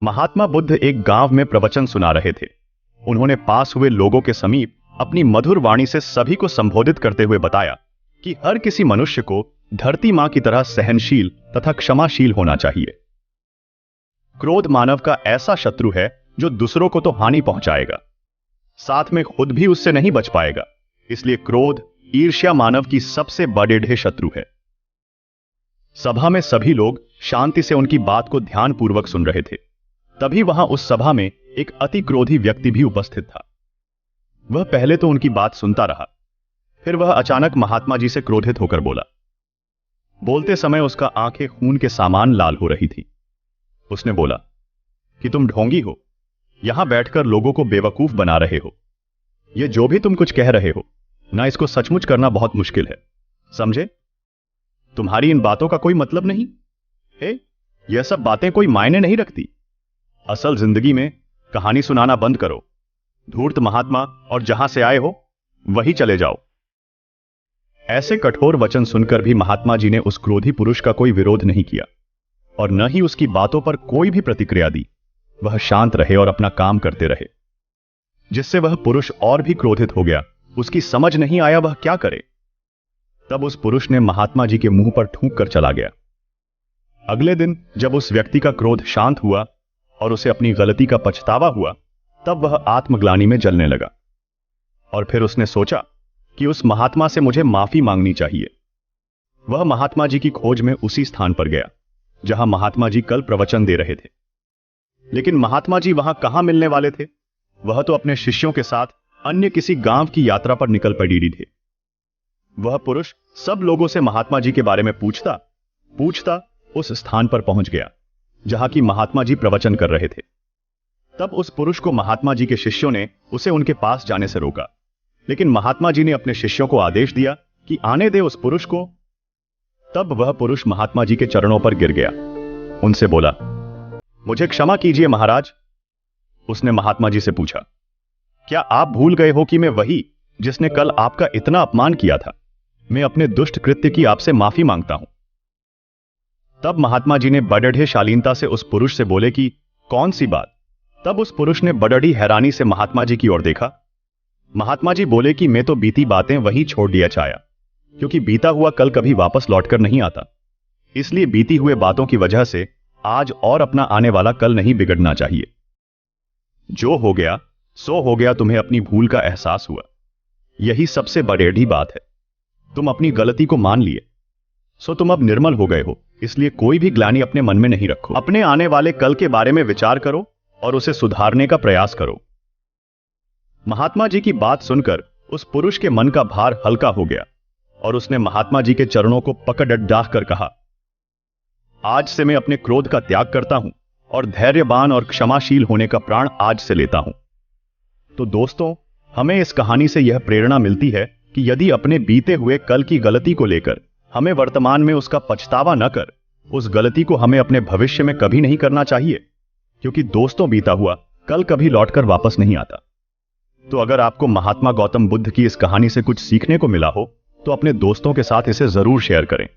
महात्मा बुद्ध एक गांव में प्रवचन सुना रहे थे। उन्होंने पास हुए लोगों के समीप अपनी मधुर वाणी से सभी को संबोधित करते हुए बताया कि हर किसी मनुष्य को धरती मां की तरह सहनशील तथा क्षमाशील होना चाहिए। क्रोध मानव का ऐसा शत्रु है जो दूसरों को तो हानि पहुंचाएगा, साथ में खुद भी उससे नहीं बच पाएगा। इसलिए क्रोध, ईर्ष्या मानव की सबसे बड़े शत्रु है। सभा में सभी लोग शांति से उनकी बात को ध्यानपूर्वक सुन रहे थे। तभी वहां उस सभा में एक अति क्रोधी व्यक्ति भी उपस्थित था। वह पहले तो उनकी बात सुनता रहा, फिर वह अचानक महात्मा जी से क्रोधित होकर बोला। बोलते समय उसका आंखें खून के समान लाल हो रही थी। उसने बोला कि तुम ढोंगी हो, यहां बैठकर लोगों को बेवकूफ बना रहे हो। यह जो भी तुम कुछ कह रहे हो ना, इसको सचमुच करना बहुत मुश्किल है, समझे? तुम्हारी इन बातों का कोई मतलब नहीं है। यह सब बातें कोई मायने नहीं रखती। असल जिंदगी में कहानी सुनाना बंद करो। धूर्त महात्मा, और जहां से आए हो वहीं चले जाओ। ऐसे कठोर वचन सुनकर भी महात्मा जी ने उस क्रोधी पुरुष का कोई विरोध नहीं किया और न ही उसकी बातों पर कोई भी प्रतिक्रिया दी। वह शांत रहे और अपना काम करते रहे, जिससे वह पुरुष और भी क्रोधित हो गया। उसकी समझ नहीं आया वह क्या करे। तब उस पुरुष ने महात्मा जी के मुंह पर थूक कर चला गया। अगले दिन जब उस व्यक्ति का क्रोध शांत हुआ और उसे अपनी गलती का पछतावा हुआ, तब वह आत्मग्लानि में जलने लगा और फिर उसने सोचा कि उस महात्मा से मुझे माफी मांगनी चाहिए। वह महात्मा जी की खोज में उसी स्थान पर गया जहां महात्मा जी कल प्रवचन दे रहे थे। लेकिन महात्मा जी वहां कहां मिलने वाले थे? वह तो अपने शिष्यों के साथ अन्य किसी गांव की यात्रा पर निकल पड़ी थे। वह पुरुष सब लोगों से महात्मा जी के बारे में पूछता पूछता उस स्थान पर पहुंच गया जहां की महात्मा जी प्रवचन कर रहे थे। तब उस पुरुष को महात्मा जी के शिष्यों ने उसे उनके पास जाने से रोका, लेकिन महात्मा जी ने अपने शिष्यों को आदेश दिया कि आने दे उस पुरुष को। तब वह पुरुष महात्मा जी के चरणों पर गिर गया। उनसे बोला, मुझे क्षमा कीजिए महाराज। उसने महात्मा जी से पूछा, क्या आप भूल गए हो कि मैं वही जिसने कल आपका इतना अपमान किया था? मैं अपने दुष्ट कृत्य की आपसे माफी मांगता हूं। तब महात्मा जी ने बड़े शालीनता से उस पुरुष से बोले कि कौन सी बात? तब उस पुरुष ने बड़ी हैरानी से महात्मा जी की ओर देखा। महात्मा जी बोले कि मैं तो बीती बातें वहीं छोड़ दिया चाया, क्योंकि बीता हुआ कल कभी वापस लौटकर नहीं आता। इसलिए बीती हुए बातों की वजह से आज और अपना आने वाला कल नहीं बिगड़ना चाहिए। जो हो गया सो हो गया। तुम्हें अपनी भूल का एहसास हुआ, यही सबसे बड़ी बात है। तुम अपनी गलती को मान लिए, सो तुम अब निर्मल हो गए हो। इसलिए कोई भी ग्लानि अपने मन में नहीं रखो। अपने आने वाले कल के बारे में विचार करो और उसे सुधारने का प्रयास करो। महात्मा जी की बात सुनकर उस पुरुष के मन का भार हल्का हो गया और उसने महात्मा जी के चरणों को पकड़ डाह कर कहा, आज से मैं अपने क्रोध का त्याग करता हूं और धैर्यवान और क्षमाशील होने का प्राण आज से लेता हूं। तो दोस्तों, हमें इस कहानी से यह प्रेरणा मिलती है कि यदि अपने बीते हुए कल की गलती को लेकर हमें वर्तमान में उसका पछतावा न कर, उस गलती को हमें अपने भविष्य में कभी नहीं करना चाहिए, क्योंकि दोस्तों बीता हुआ कल कभी लौटकर वापस नहीं आता। तो अगर आपको महात्मा गौतम बुद्ध की इस कहानी से कुछ सीखने को मिला हो तो अपने दोस्तों के साथ इसे जरूर शेयर करें।